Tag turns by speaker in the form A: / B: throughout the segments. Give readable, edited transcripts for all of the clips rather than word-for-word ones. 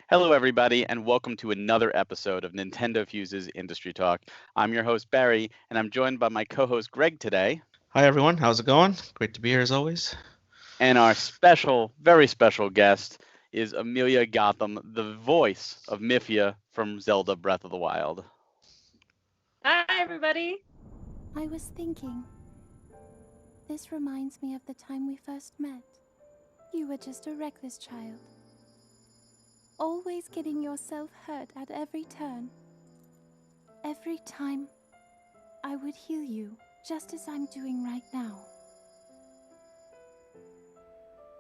A: Hello, everybody, and welcome to another episode of NintendoFuse's Industry Talk. I'm your host, Barry, and I'm joined by my co host, Greg, today,
B: Hi everyone, how's it going? Great to be here as always.
A: and our special, very special guest is Amelia Gotham, the voice of Mipha from Zelda Breath of the Wild.
C: Hi, everybody.
D: I was thinking. This reminds me of the time we first met. You were just a reckless child. Always getting yourself hurt at every turn. Every time, I would heal you, just as I'm doing right now.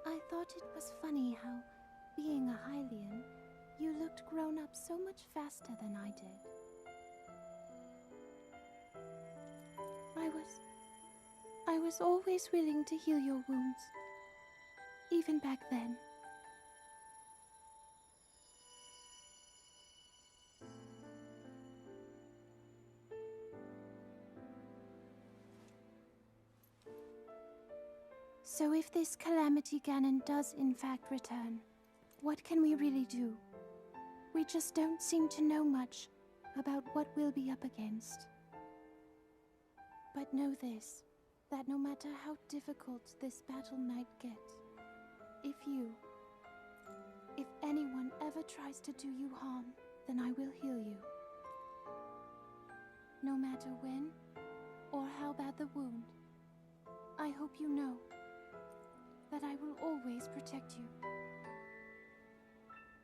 D: I thought it was funny how, being a Hylian, you looked grown up so much faster than I did. I was always willing to heal your wounds, even back then. So if this Calamity Ganon does in fact return, what can we really do? We just don't seem to know much about what we'll be up against. But know this, that no matter how difficult this battle might get, if anyone ever tries to do you harm, then I will heal you. No matter when or how bad the wound, I hope you know that I will always protect you.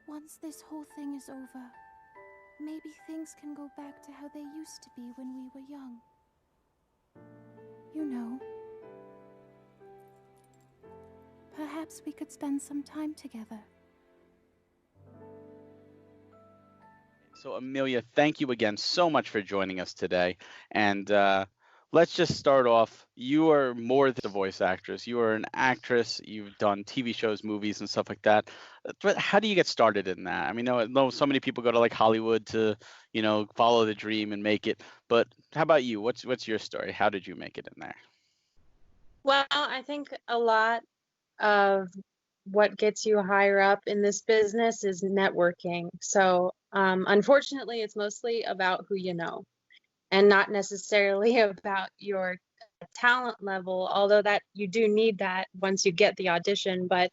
D: Once this whole thing is over, maybe things can go back to how they used to be when we were young. You know, perhaps we could spend some time together.
A: So, Amelia, thank you again so much for joining us today. And let's just start off. You are more than a voice actress. You are an actress. You've done TV shows, movies, and stuff like that. But how do you get started in that? I mean, I know so many people go to like Hollywood to, follow the dream and make it. But how about you? What's your story? How did you make it in there?
C: Well, I think a lot of what gets you higher up in this business is networking. So, unfortunately, it's mostly about who you know and not necessarily about your talent level, although that you do need that once you get the audition. But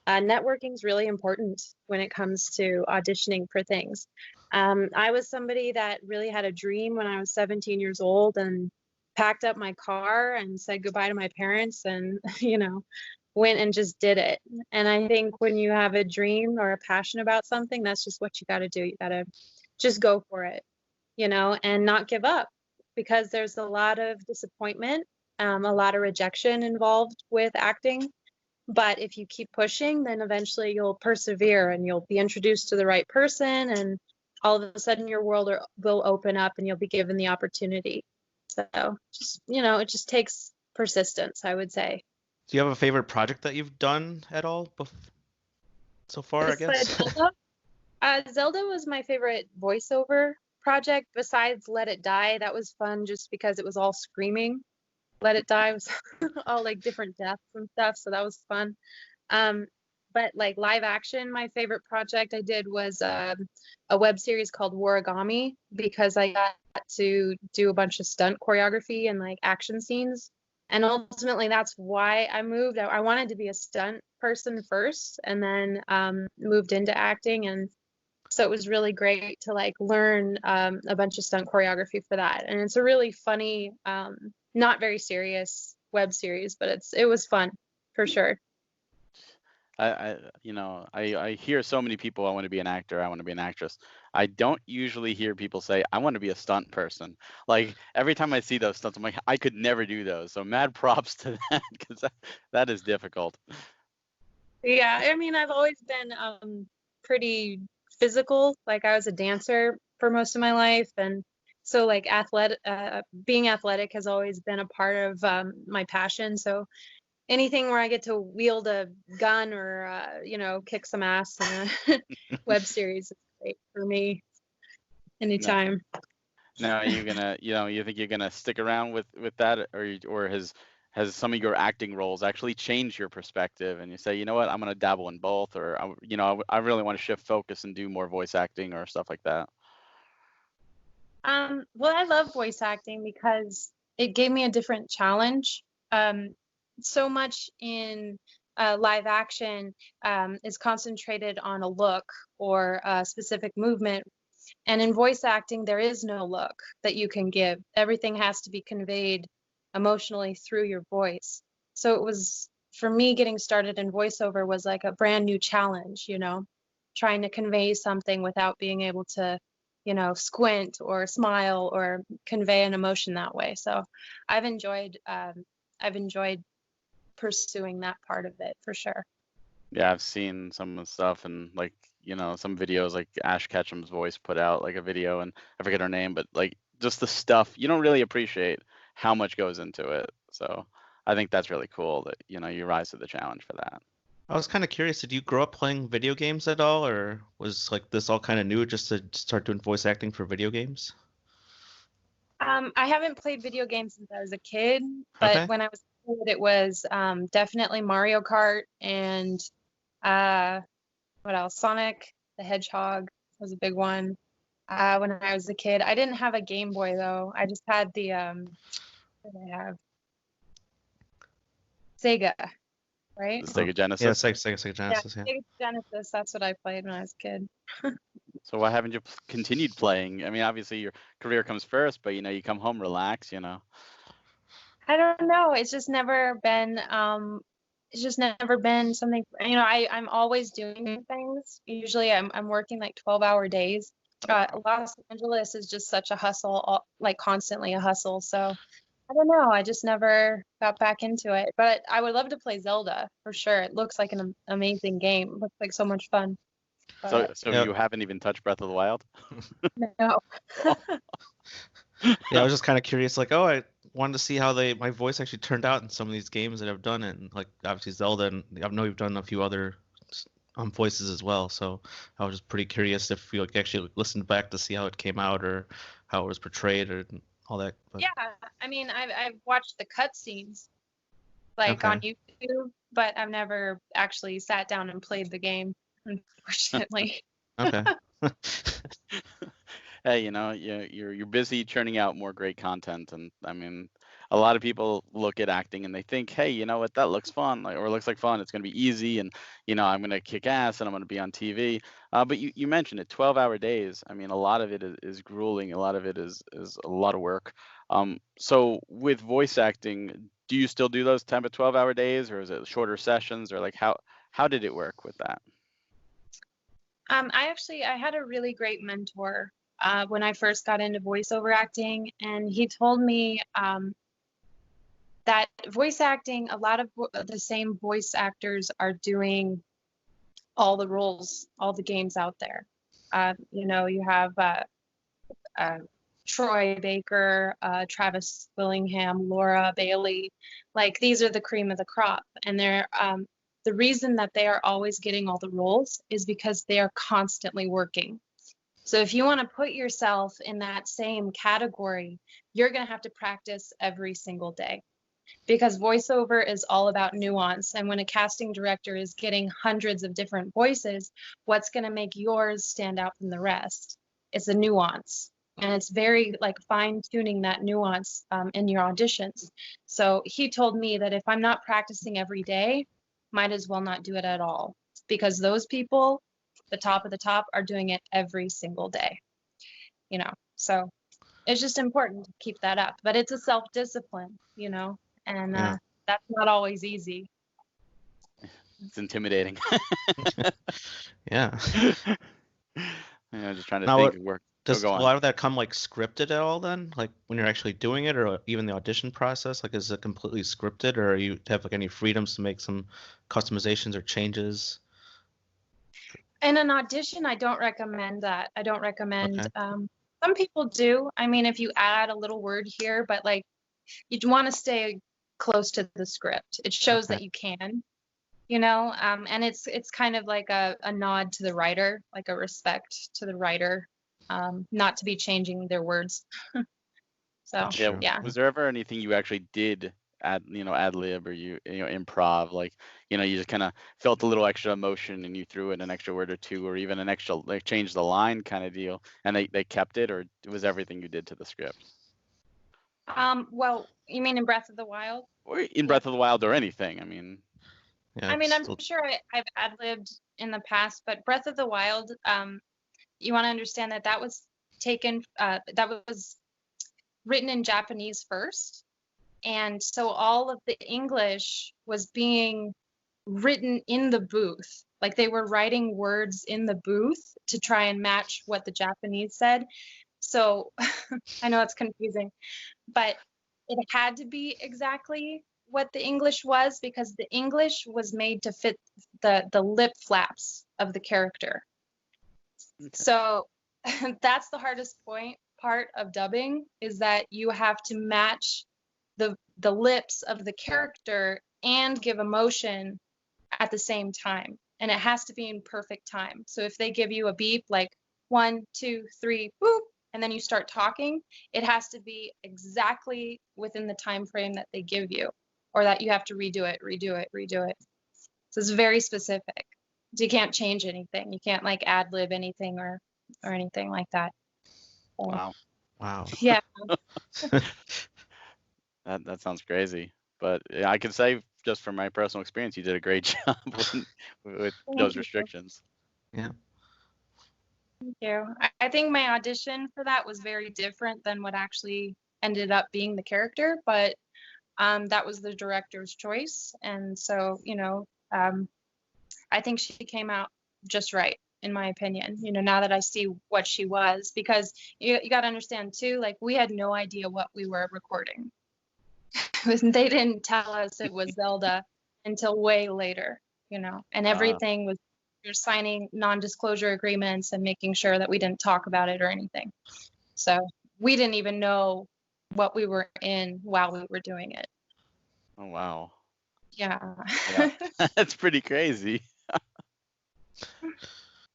C: networking is really important when it comes to auditioning for things. I was somebody that really had a dream when I was 17 years old and packed up my car and said goodbye to my parents and, went and just did it. And I think when you have a dream or a passion about something, that's just what you got to do. You got to just go for it, and not give up, because there's a lot of disappointment, a lot of rejection involved with acting. But if you keep pushing, then eventually you'll persevere and you'll be introduced to the right person, and all of a sudden your world will open up and you'll be given the opportunity. So just, it just takes persistence, I would say.
B: Do you have a favorite project that you've done at all so far, I
C: Besides
B: guess?
C: Zelda, Zelda was my favorite voiceover project besides Let It Die. That was fun just because it was all screaming. Let It Die was all like different deaths and stuff, so that was fun. But like live action, my favorite project I did was a web series called Waragami, because I got to do a bunch of stunt choreography and like action scenes. And ultimately, that's why I moved. I wanted to be a stunt person first, and then moved into acting. And so it was really great to like learn a bunch of stunt choreography for that. And it's a really funny, not very serious web series, but it was fun for sure.
A: I hear so many people, I want to be an actor, I want to be an actress. I don't usually hear people say, I want to be a stunt person. Like every time I see those stunts, I'm like, I could never do those. So mad props to that, because that is difficult.
C: Yeah, I mean, I've always been pretty physical. Like I was a dancer for most of my life, and so like being athletic has always been a part of my passion. So anything where I get to wield a gun or kick some ass in a web series is great for me anytime.
A: Now, are you gonna, you think you're gonna stick around with that, or has has some of your acting roles actually changed your perspective, and you say, you know what, I'm gonna dabble in both, or I really want to shift focus and do more voice acting or stuff like that?
C: Well, I love voice acting because it gave me a different challenge. So much in live action is concentrated on a look or a specific movement. And in voice acting, there is no look that you can give. Everything has to be conveyed emotionally through your voice. So it was, for me, getting started in voiceover was like a brand new challenge, trying to convey something without being able to, squint or smile or convey an emotion that way. So I've enjoyed pursuing that part of it for sure.
A: Yeah, I've seen some of the stuff, and like, some videos, like Ash Ketchum's voice put out like a video, and I forget her name, but like just the stuff, you don't really appreciate how much goes into it. So I think that's really cool that, you rise to the challenge for that.
B: I was kind of curious, did you grow up playing video games at all, or was like this all kind of new just to start doing voice acting for video games?
C: I haven't played video games since I was a kid, but
B: Okay.
C: when I was a kid, it was definitely Mario Kart and what else? Sonic the Hedgehog was a big one. When I was a kid, I didn't have a Game Boy though. I just had the what did I have? Sega, right?
A: The Sega
B: Yeah,
A: Genesis.
B: Sega Genesis, yeah.
C: Sega Genesis. That's what I played when I was a kid.
A: So why haven't you continued playing? I mean, obviously your career comes first, but you come home, relax.
C: I don't know. It's just never been something, I'm always doing things. Usually I'm working like 12-hour days. Los Angeles is just such a hustle, like constantly a hustle. So I don't know. I just never got back into it. But I would love to play Zelda for sure. It looks like an amazing game. It looks like so much fun.
A: So
C: But
B: Yeah.
A: you haven't even touched Breath of the Wild?
C: no.
B: Yeah, I was just kind of curious, like, oh, I wanted to see how my voice actually turned out in some of these games that I've done, and like obviously Zelda, and I know you've done a few other voices as well. So I was just pretty curious if you like actually listened back to see how it came out or how it was portrayed or all that. But,
C: Yeah, I mean, I've watched the cutscenes like
B: okay.
C: on YouTube, but I've never actually sat down and played the game, unfortunately.
B: Okay.
A: Hey, you're busy churning out more great content, and I mean, a lot of people look at acting and they think, hey, you know what, that looks fun, like, or looks like fun. It's gonna be easy, and I'm gonna kick ass, and I'm gonna be on TV. But you mentioned it, 12-hour days. I mean, a lot of it is grueling. A lot of it is a lot of work. So with voice acting, do you still do those 10 to 12-hour days, or is it shorter sessions, or like how did it work with that?
C: I had a really great mentor when I first got into voiceover acting, and he told me that voice acting, a lot of the same voice actors are doing all the roles, all the games out there. You have Troy Baker, Travis Willingham, Laura Bailey. Like these are the cream of the crop, and they're the reason that they are always getting all the roles is because they are constantly working. So if you want to put yourself in that same category, you're going to have to practice every single day, because voiceover is all about nuance. And when a casting director is getting hundreds of different voices, what's going to make yours stand out from the rest? It's a nuance. And it's very like fine tuning that nuance in your auditions. So he told me that if I'm not practicing every day, might as well not do it at all, because those people, the top of the top, are doing it every single day. So it's just important to keep that up. But it's a self-discipline, and
B: Yeah.
C: that's not always easy.
A: It's intimidating.
B: Yeah.
A: Just trying to
B: Now,
A: think of work.
B: does a
A: Go on.
B: lot of that come like scripted at all then? Like when you're actually doing it, or even the audition process? Like, is it completely scripted, or you have like any freedoms to make some customizations or changes?
C: In an audition, I don't recommend that. I don't recommend.
B: Okay.
C: Some people do. I mean, if you add a little word here, but like you'd want to stay close to the script. It shows
B: Okay.
C: that you can, and it's kind of like a nod to the writer, like a respect to the writer, not to be changing their words. So
B: That's true.
C: yeah.
A: Was there ever anything you actually did ad lib, or improv, like you just kind of felt a little extra emotion and you threw in an extra word or two, or even an extra, like, change the line kind of deal, and they kept it, or it was everything you did to the script?
C: Well, you mean in Breath of the Wild?
A: Or in Breath of the Wild, or anything, I mean.
B: Yeah,
C: I mean, I'm
B: still-
C: sure I've ad-libbed in the past, but Breath of the Wild, you want to understand that was taken, that was written in Japanese first. And so all of the English was being written in the booth. Like they were writing words in the booth to try and match what the Japanese said. So I know it's confusing, but it had to be exactly what the English was, because the English was made to fit the lip flaps of the character.
A: Okay.
C: So that's the hardest part of dubbing, is that you have to match the lips of the character and give emotion at the same time. And it has to be in perfect time. So if they give you a beep like 1, 2, 3, boop, and then you start talking, it has to be exactly within the time frame that they give you, or that you have to redo it. So it's very specific. So you can't change anything. You can't like ad lib anything or anything like that. So,
A: Wow.
B: Wow.
C: yeah.
A: That sounds crazy. But yeah, I can say just from my personal experience, you did a great job with those restrictions.
B: Yeah.
C: Thank you. I think my audition for that was very different than what actually ended up being the character, but that was the director's choice. And so, I think she came out just right, in my opinion, now that I see what she was, because you got to understand too, like we had no idea what we were recording. They didn't tell us it was Zelda until way later, and everything was, you're signing non-disclosure agreements and making sure that we didn't talk about it or anything. So we didn't even know what we were in while we were doing it.
A: Oh, wow.
C: Yeah.
A: Yeah. That's pretty crazy.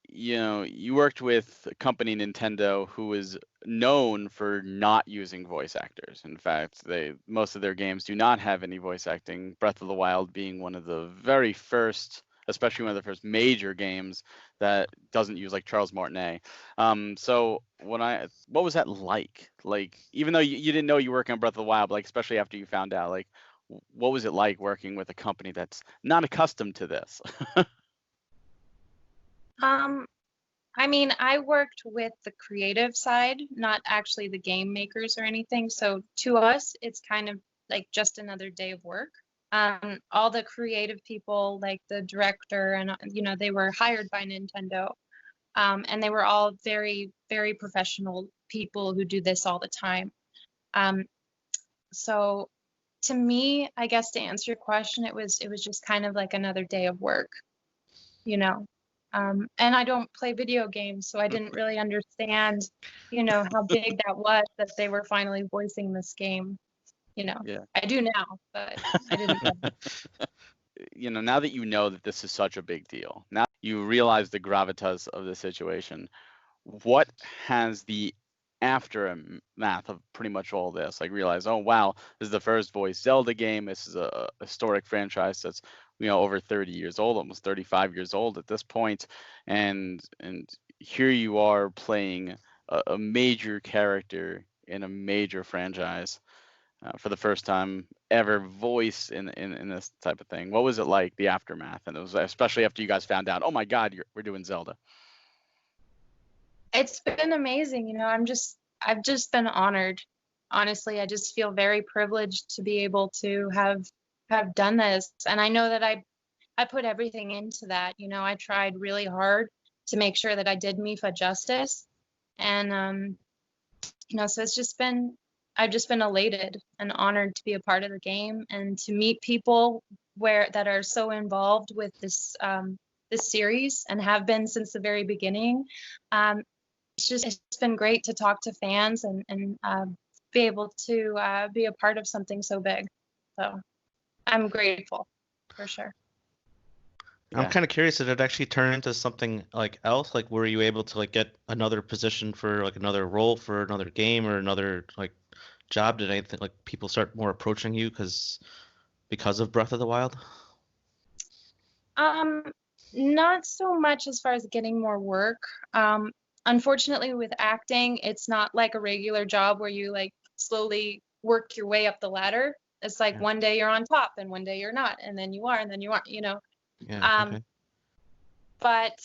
A: You worked with a company, Nintendo, who is known for not using voice actors. In fact, most of their games do not have any voice acting. Breath of the Wild being one of the very first, especially one of the first major games that doesn't use like Charles Martinet. So what was that like? Like, even though you didn't know you were working on Breath of the Wild, but like especially after you found out, like what was it like working with a company that's not accustomed to this?
C: I mean, I worked with the creative side, not actually the game makers or anything. So to us, it's kind of like just another day of work. All the creative people, like the director, and they were hired by Nintendo, and they were all very, very professional people who do this all the time. So to me, I guess to answer your question, it was just kind of like another day of work, you know. And I don't play video games, so I didn't really understand, how big that was that they were finally voicing this game.
A: Yeah.
C: I do now, but I didn't.
A: Now that you know that this is such a big deal, now you realize the gravitas of the situation, what has the aftermath of pretty much all this, like realize, oh wow, this is the first voice Zelda game, this is a historic franchise that's over 30 years old, almost 35 years old at this point, and here you are playing a major character in a major franchise for the first time ever, voice in this type of thing. What was it like, the aftermath? And it was especially after you guys found out, oh my God, we're doing Zelda.
C: It's been amazing. I've just been honored. Honestly, I just feel very privileged to be able to have done this. And I know that I put everything into that. I tried really hard to make sure that I did Mipha justice. And so I've just been elated and honored to be a part of the game and to meet people that are so involved with this series and have been since the very beginning. It's been great to talk to fans and be able to be a part of something so big. So I'm grateful for sure.
B: I'm
A: Yeah.
B: kind of curious, did it actually turn into something like else? Like, were you able to like get another position for like another role for another game or another like job? Did anything like people start more approaching you because of Breath of the Wild?
C: Um, Not so much as far as getting more work. Unfortunately, with acting, it's not like a regular job where you like slowly work your way up the ladder. It's like
B: Yeah.
C: one day you're on top and one day you're not, and then you are, and then you aren't, you know.
B: Yeah. Okay.
C: But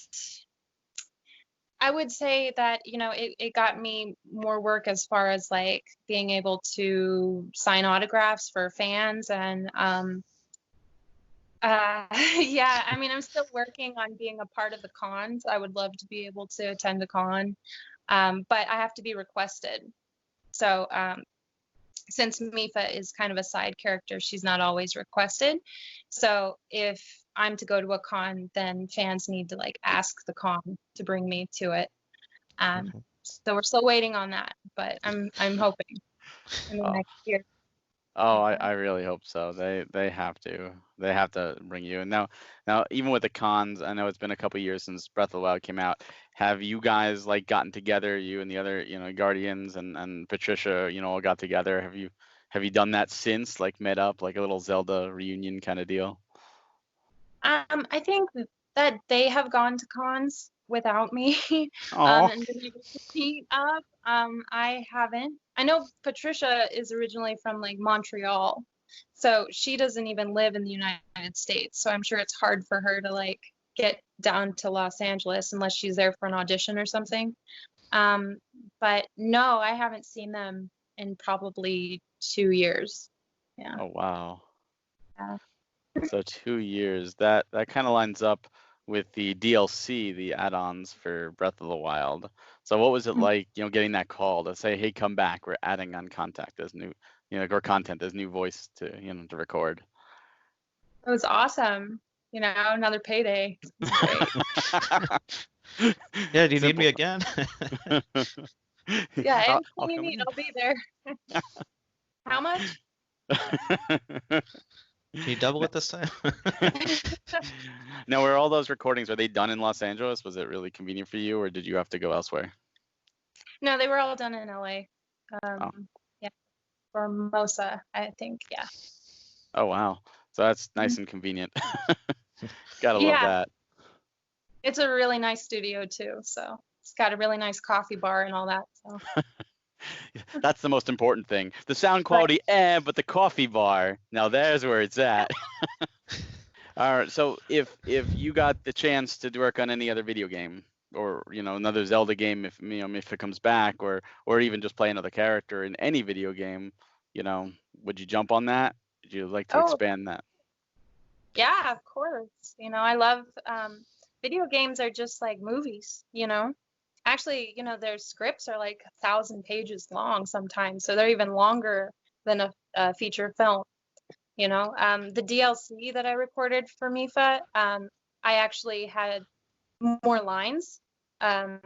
C: I would say that, you know, it got me more work as far as like being able to sign autographs for fans and yeah, I mean, I'm still working on being a part of the cons. I would love to be able to attend a con, but I have to be requested. So since Mipha is kind of a side character, she's not always requested. So if I'm to go to a con, then fans need to like ask the con to bring me to it.
B: Okay.
C: So we're still waiting on that, but I'm hoping in the
A: Oh,
C: next year.
A: I really hope so. They have to. They have to bring you. And now even with the cons, I know it's been a couple years since Breath of the Wild came out. Have you guys like gotten together, you and the other, Guardians and Patricia, all got together? Have you done that since, like met up, like a little Zelda reunion kind of deal?
C: I think that they have gone to cons without me,
A: Oh,
C: and been able to meet up. I haven't. I know Patricia is originally from like Montreal, so she doesn't even live in the United States. So I'm sure it's hard for her to like get down to Los Angeles unless she's there for an audition or something. Um, but no, I haven't seen them in probably 2 years. Yeah.
A: oh wow.
C: Yeah.
A: So 2 years. That kind of lines up with the DLC, the add-ons for Breath of the Wild. So what was it like, getting that call to say, "Hey, come back. We're adding on contact as new, or content as new voice to record."
C: It was awesome. You know, another payday. It's great.
B: Yeah. Do you need
A: Simple.
B: me again?
C: Yeah,
A: I'll
C: anything you
A: come
C: need,
A: again.
C: I'll be there. How much?
B: Can you double it this time?
A: Now, were all those recordings, were they done in Los Angeles? Was it really convenient for you, or did you have to go elsewhere?
C: No, they were all done in LA.
A: Oh,
C: Yeah, for Mosa, I think. Yeah.
A: oh wow. So that's nice and convenient. Gotta love
C: Yeah,
A: that.
C: it's a really nice studio too. So it's got a really nice coffee bar and all that. So.
A: That's the most important thing. The sound
C: Right.
A: quality, but the coffee bar, now there's where it's at. All right, so if you got the chance to work on any other video game, or another Zelda game, if it comes back, or even just play another character in any video game, would you jump on that? Would you like to
C: Oh,
A: expand that?
C: yeah, of course. You know, I love video games are just like movies, you know. Actually, you know, their scripts are like 1,000 pages long sometimes, so they're even longer than a feature film. You know, the DLC that I recorded for Mipha, I actually had more lines, um,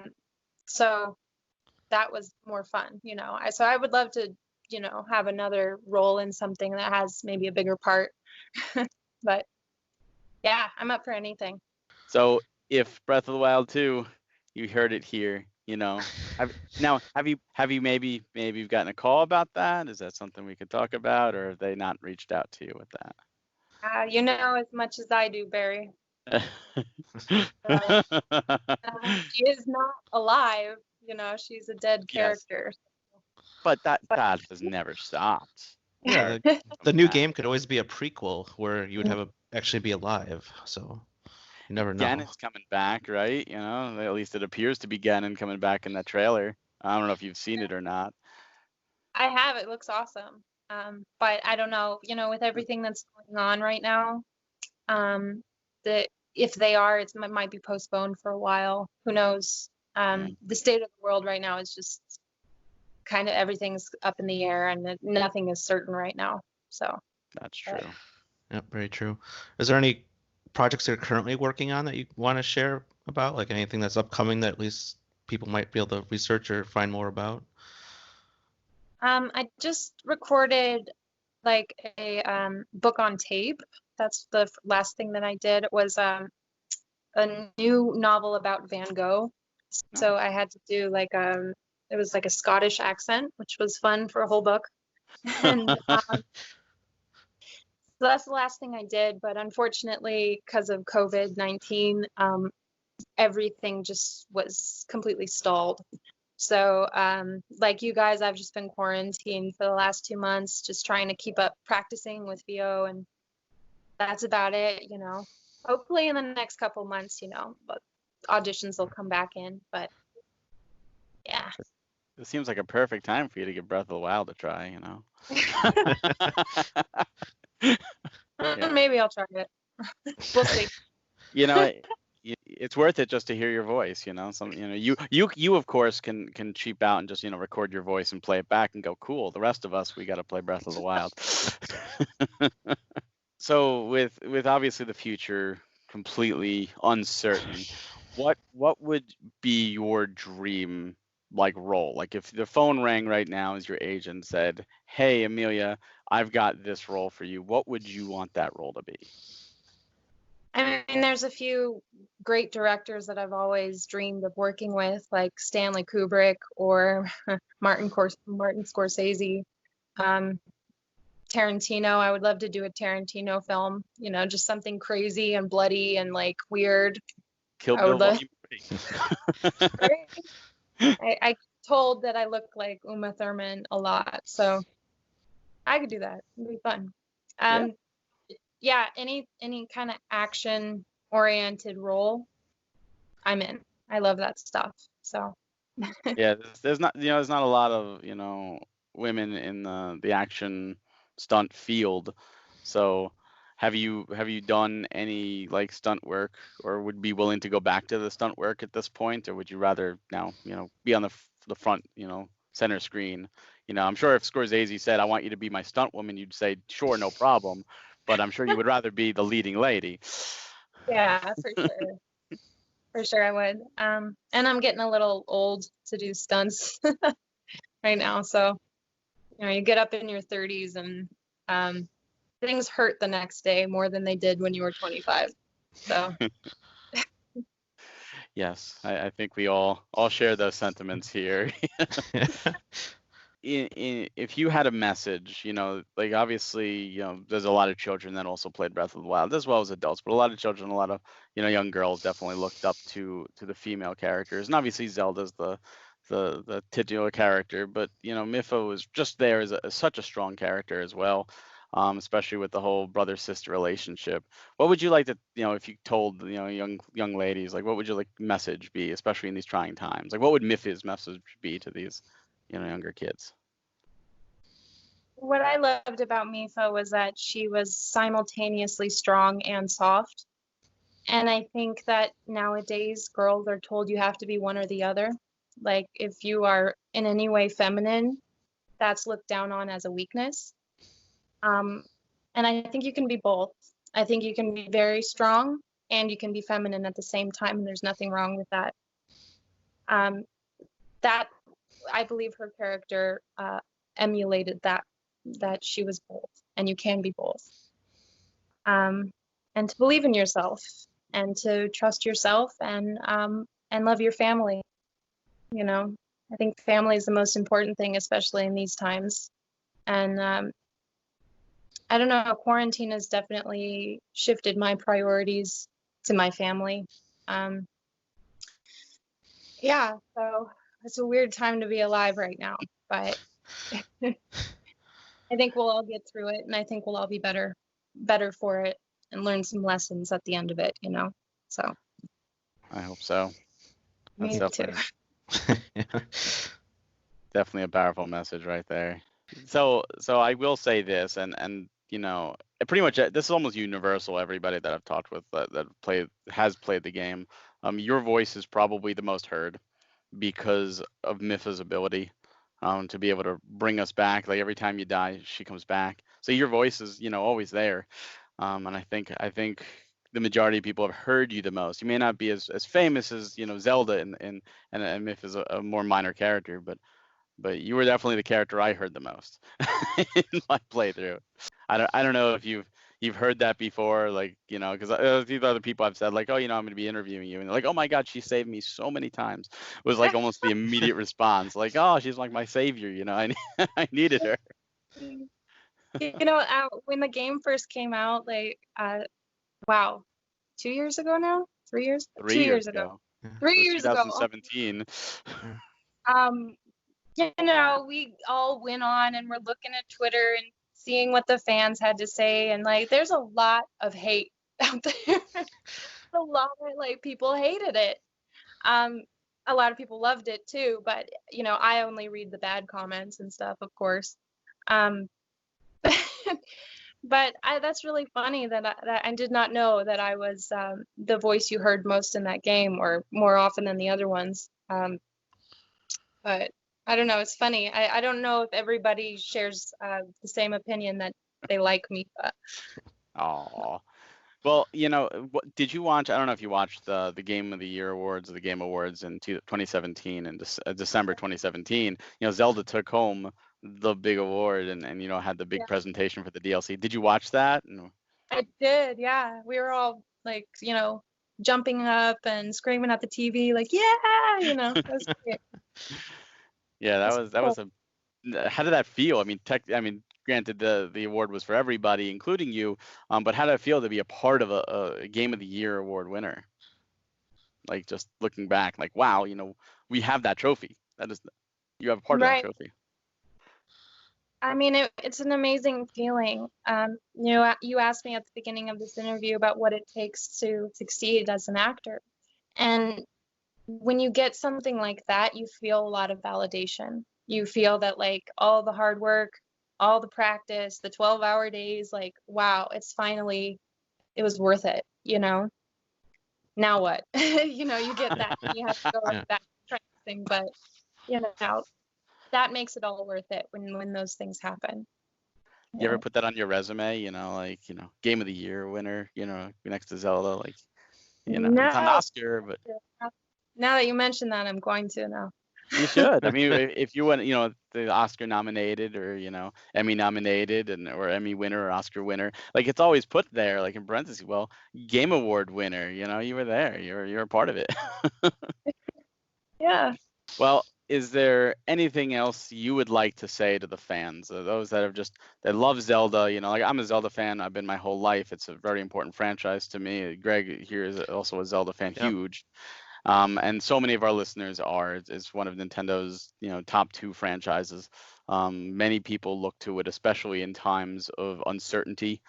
C: so that was more fun. You know, so I would love to, you know, have another role in something that has maybe a bigger part. But yeah, I'm up for anything.
A: So if Breath of the Wild 2, you heard it here, have you maybe you've gotten a call about that? Is that something we could talk about, or have they not reached out to you with
C: You know as much as I do, Barry.
A: that?
C: So, she is not alive. You know, she's a dead
A: Yes,
C: character.
A: but that
C: But
A: has never stopped.
B: Yeah,
A: Or
B: the
A: coming
B: new
A: back.
B: game could always be a prequel where you would have actually be alive. So you never know.
A: Ganon's coming back, right? At least it appears to be Ganon coming back in that trailer. I don't know if you've seen it or not.
C: I have. It looks awesome. But I don't know. You know, with everything that's going on right now, that if they are, it might be postponed for a while. Who knows?
A: Yeah,
C: The state of the world right now is just kind of everything's up in the air, and nothing is certain right now. So.
A: that's
C: But
A: true.
B: Yep, very true. Is there any projects you're currently working on that you want to share about? Like anything that's upcoming that at least people might be able to research or find more about?
C: I just recorded like a book on tape. That's the last thing that I did. It was a new novel about Van Gogh.
A: Oh,
C: So I had to do like it was like a Scottish accent, which was fun for a whole book. And so that's the last thing I did. But unfortunately, because of COVID-19, everything just was completely stalled. So, like you guys, I've just been quarantined for the last 2 months, just trying to keep up practicing with VO, and that's about it, you know. Hopefully in the next couple months, you know, but auditions will come back in. But yeah.
A: It seems like a perfect time for you to give Breath of the Wild a try, you know. Yeah.
C: Maybe I'll try it. We'll see.
A: You know, it's worth it just to hear your voice, you know. You of course can cheap out and just, you know, record your voice and play it back and go, cool. The rest of us, we got to play Breath of the Wild. So with obviously the future completely uncertain, what would be your dream like role? Like if the phone rang right now as your agent said, "Hey Amelia, I've got this role for you." What would you want that role to be?
C: I mean, there's a few great directors that I've always dreamed of working with, like Stanley Kubrick or Martin Scorsese, Tarantino. I would love to do a Tarantino film, you know, just something crazy and bloody and like weird.
A: Kill
C: I would
A: Bill
C: love. I told that I look like Uma Thurman a lot, so I could do that. It'd be fun. Yeah, any kind of action oriented role, I'm in. I love that stuff. So
A: Yeah, there's not, you know, there's not a lot of, you know, women in the action stunt field. So have you done any like stunt work, or would be willing to go back to the stunt work at this point, or would you rather now, you know, be on the front, you know, center screen? You know, I'm sure if Scorsese said, "I want you to be my stunt woman," you'd say, "Sure, no problem." But I'm sure you would rather be the leading lady.
C: yeah, for sure. For sure I would. And I'm getting a little old to do stunts right now. So, you know, you get up in your 30s and things hurt the next day more than they did when you were 25. So
A: Yes, I think we all share those sentiments here. If you had a message, you know, like obviously, you know, there's a lot of children that also played Breath of the Wild as well as adults, but a lot of children, a lot of, you know, young girls definitely looked up to the female characters, and obviously Zelda's the titular character, but you know, Mipha was just there as such a strong character as well, especially with the whole brother sister relationship. What would you like to, you know, if you told, you know, young ladies, like what would your like message be, especially in these trying times? Like what would Mipha's message be to these, you know, younger kids?
C: what I loved about Mipha was that she was simultaneously strong and soft. And I think that nowadays girls are told you have to be one or the other. Like if you are in any way feminine, that's looked down on as a weakness. Um, and I think you can be both. I think you can be very strong and you can be feminine at the same time, and there's nothing wrong with that. That I believe her character emulated that she was both, and you can be both. And to believe in yourself and to trust yourself and love your family. You know, I think family is the most important thing, especially in these times. And I don't know, quarantine has definitely shifted my priorities to my family. Yeah, so it's a weird time to be alive right now, but I think we'll all get through it, and I think we'll all be better for it and learn some lessons at the end of it, you know. So
A: I hope so. That's
C: me too.
A: definitely a powerful message right there. So I will say this, and you know, pretty much this is almost universal. Everybody that I've talked with that has played the game, your voice is probably the most heard because of Mipha's ability to be able to bring us back. Like every time you die, she comes back. So your voice is, you know, always there. And I think the majority of people have heard you the most. You may not be as famous as, you know, Zelda and Mipha is a more minor character, but you were definitely the character I heard the most in my playthrough. I don't know if you've heard that before, like, you know, because these other people I've said like, oh, you know, I'm going to be interviewing you, and they're like, oh my God, she saved me so many times. It was like almost the immediate response, like, oh, she's like my savior, you know, I needed her.
C: When the game first came out, like, wow, 2 years ago now? 3 years?
A: 3
C: 2
A: years
C: years ago.
A: ago.
B: Yeah.
C: Three
A: It was
C: years ago.
A: 2017.
B: Yeah.
C: Um, we all went on and we're looking at Twitter and seeing what the fans had to say, and like, there's a lot of hate out there. A lot of like people hated it. A lot of people loved it too, but I only read the bad comments and stuff, of course. Um, but that's really funny that I did not know that I was the voice you heard most in that game, or more often than the other ones. But I don't know. It's funny. I don't know if everybody shares the same opinion that they like Mipha.
A: Oh. Well, did you watch? I don't know if you watched the Game of the Year awards, or the Game Awards in 2017, in December 2017. Zelda took home the big award, and had the big
C: Yeah,
A: presentation for the DLC. Did you watch that?
C: I did. Yeah, we were all like, jumping up and screaming at the TV, like, yeah, it was great.
A: Yeah,
C: It's
A: that
C: cool.
A: was how did that feel? I mean, granted, the award was for everybody, including you. But how did it feel to be a part of a Game of the Year award winner? Like, just looking back, like, wow, we have that trophy. You have a part of that
C: Right.
A: trophy.
C: I mean, it's an amazing feeling. You asked me at the beginning of this interview about what it takes to succeed as an actor. And when you get something like that, you feel a lot of validation. You feel that, like, all the hard work, all the practice, the 12-hour days, like, wow, it was worth it, Now what? You get that and you have to go
B: Yeah.
C: back to practicing, but you know, that makes it all worth it when those things happen.
A: You ever
C: Yeah.
A: put that on your resume? Like, Game of the Year winner. Next to Zelda, like, it's not an
C: No,
A: Oscar, but
C: now that you mention that, I'm going to now.
A: you should. I mean, if you want, the Oscar nominated, or Emmy nominated, or Emmy winner or Oscar winner, like, it's always put there, like, in parentheses. Well, Game Award winner. You were there. You're a part of it.
C: Yeah.
A: Well, is there anything else you would like to say to the fans, those that love Zelda? Like, I'm a Zelda fan. I've been my whole life. It's a very important franchise to me. Greg here is also a Zelda fan,
B: Yep.
A: huge. And so many of our listeners are. It's one of Nintendo's, top two franchises. Many people look to it, especially in times of uncertainty.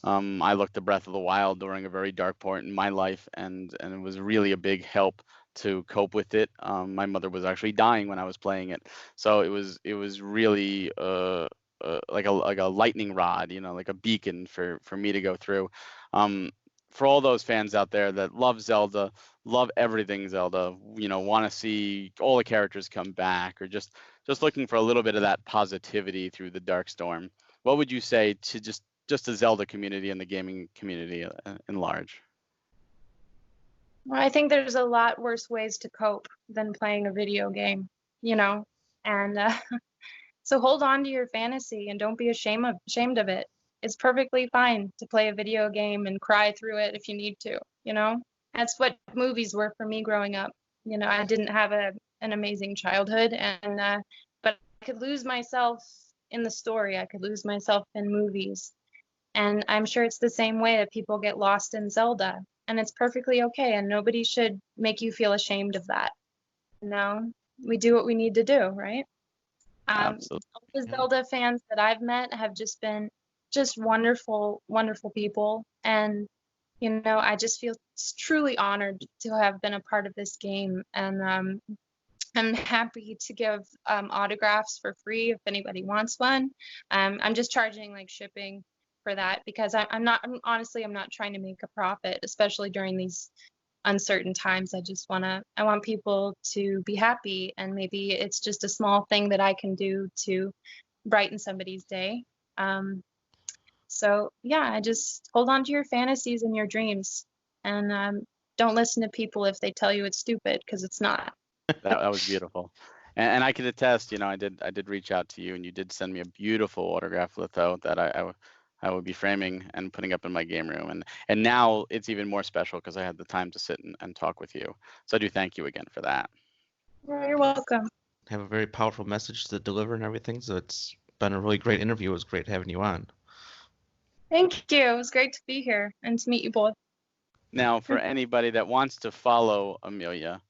A: I looked to Breath of the Wild during a very dark point in my life, and it was really a big help to cope with it. My mother was actually dying when I was playing it, so it was really like a lightning rod, like a beacon for me to go through. For all those fans out there that love Zelda, love everything Zelda, want to see all the characters come back, or just looking for a little bit of that positivity through the dark storm, what would you say to just the Zelda community and the gaming community in large?
C: Well, I think there's a lot worse ways to cope than playing a video game, and so hold on to your fantasy and don't be ashamed of it. It's perfectly fine to play a video game and cry through it if you need to. That's what movies were for me growing up. I didn't have an amazing childhood, and but I could lose myself in the story. I could lose myself in movies. And I'm sure it's the same way that people get lost in Zelda. And it's perfectly okay. And nobody should make you feel ashamed of that. No, we do what we need to do, right?
A: Absolutely.
C: All the
B: Yeah.
C: Zelda fans that I've met have just been just wonderful, wonderful people. And, I just feel truly honored to have been a part of this game. And I'm happy to give autographs for free if anybody wants one. I'm just charging like shipping for that because I'm not trying to make a profit, especially during these uncertain times. I want people to be happy, and maybe it's just a small thing that I can do to brighten somebody's day. So yeah, I just hold on to your fantasies and your dreams, and don't listen to people if they tell you it's stupid, because it's not.
A: That was beautiful. And I can attest, I did reach out to you, and you did send me a beautiful autograph litho that I would be framing and putting up in my game room. And now it's even more special because I had the time to sit and talk with you. So I do thank you again for that.
C: Well, you're welcome.
B: Have a very powerful message to deliver and everything. So it's been a really great interview. It was great having you on.
C: Thank you. It was great to be here and to meet you both.
A: Now, for anybody that wants to follow Amelia,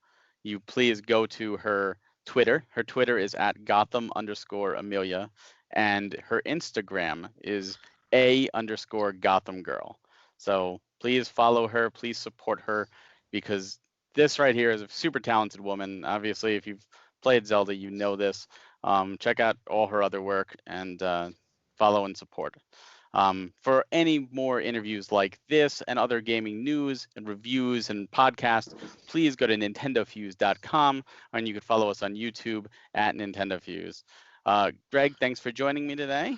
A: you please go to her Twitter. Her Twitter is at Gotham_Amelia, and her Instagram is _Gotham Girl. So please follow her. Please support her, because this right here is a super talented woman. Obviously, if you've played Zelda, you know this. Check out all her other work and follow and support. For any more interviews like this and other gaming news and reviews and podcasts, please go to NintendoFuse.com, and you can follow us on YouTube at NintendoFuse. Greg, thanks for joining me today.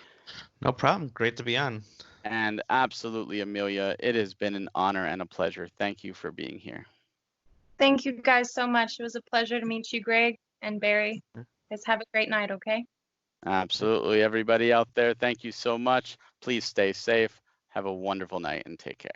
B: No problem. Great to be on.
A: And absolutely, Amelia, it has been an honor and a pleasure. Thank you for being here.
C: Thank you guys so much. It was a pleasure to meet you, Greg and Barry. Guys, have a great night, okay?
A: Absolutely. Everybody out there, thank you so much. Please stay safe. Have a wonderful night and take care.